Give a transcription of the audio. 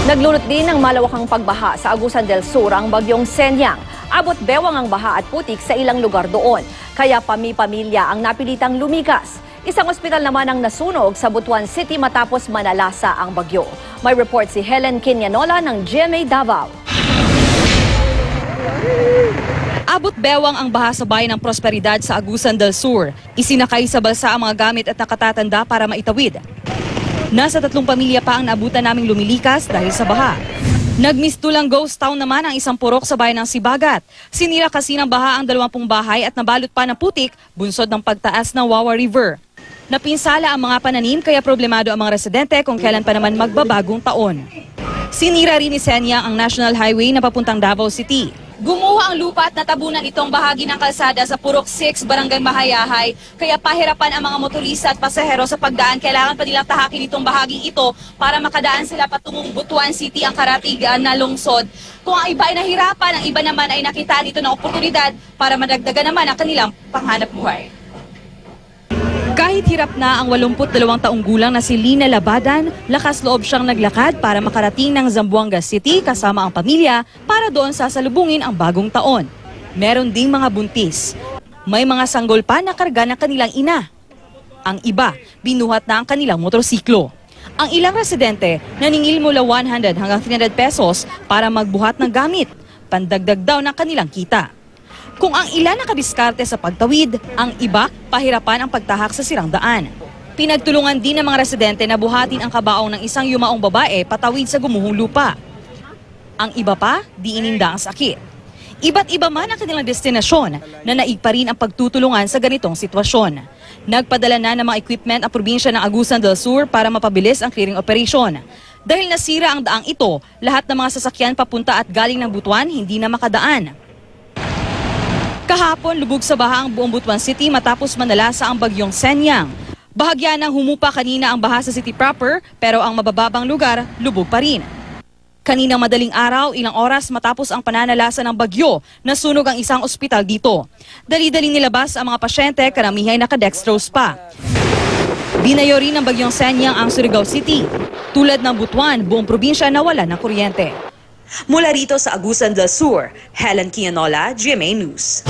Naglunot din ng malawakang pagbaha sa Agusan del Sur ang bagyong Senyang. Abot bewang ang baha at putik sa ilang lugar doon. Kaya pamilya ang napilitang lumikas. Isang ospital naman ang nasunog sa Butuan City matapos manalasa ang bagyo. May report si Helen Quinianola ng GMA Davao. Abot bewang ang baha sa bayan ng Prosperidad sa Agusan del Sur. Isinakay sa balsa ang mga gamit at nakatatanda para maitawid. Nasa 3 pamilya pa ang naabutan naming lumilikas dahil sa baha. Nagmistulang ghost town naman ang isang purok sa bayan ng Sibagat. Sinira kasi ng baha ang 20 bahay at nabalot pa ng putik bunsod ng pagtaas ng Wawa River. Napinsala ang mga pananim kaya problemado ang mga residente kung kailan pa naman magbabagong taon. Sinira rin ni Senyang ang National Highway na papuntang Davao City. Gumuha ang lupa at natabunan itong bahagi ng kalsada sa Purok 6, Barangay Mahayahay. Kaya pahirapan ang mga motorista at pasahero sa pagdaan. Kailangan pa nilang tahakin itong bahaging ito para makadaan sila patungong Butuan City, ang karatigan na lungsod. Kung ang iba ay nahirapan, ang iba naman ay nakita dito ng oportunidad para madagdagan naman ang kanilang panghanap buhay. Kahit hirap na ang 82 taong gulang na si Lina Labadan, lakas loob siyang naglakad para makarating ng Zamboanga City kasama ang pamilya para doon sasalubungin ang bagong taon. Meron ding mga buntis. May mga sanggol pa na karga ng kanilang ina. Ang iba, binuhat na ang kanilang motorsiklo. Ang ilang residente naningil mula 100 hanggang 300 pesos para magbuhat ng gamit. Pandagdag daw ng kanilang kita. Kung ang ilan nakadiskarte sa pagtawid, ang iba pahirapan ang pagtahak sa sirang daan. Pinagtulungan din ng mga residente na buhatin ang kabaong ng isang yumaong babae patawid sa gumuhong lupa. Ang iba pa, di ininda ang sakit. Iba't iba man ang kanilang destinasyon na naig pa rin ang pagtutulungan sa ganitong sitwasyon. Nagpadala na ng mga equipment ang probinsya ng Agusan del Sur para mapabilis ang clearing operation. Dahil nasira ang daang ito, lahat ng mga sasakyan papunta at galing ng Butuan hindi na makadaan. Kahapon, lubog sa baha ang buong Butuan City matapos manalasa ang bagyong Senyang. Bahagya nang humupa kanina ang baha sa city proper pero ang mabababang lugar lubog pa rin. Kaninang madaling araw, ilang oras matapos ang pananalasa ng bagyo, nasunog ang isang ospital dito. Dali-dali nilabas ang mga pasyente, karamihan naka-dextrose pa. Binayo rin ng bagyong Senyang ang Surigao City. Tulad ng Butuan, buong probinsya nawala ng kuryente. Mula rito sa Agusan del Sur, Helen Quinianola, GMA News.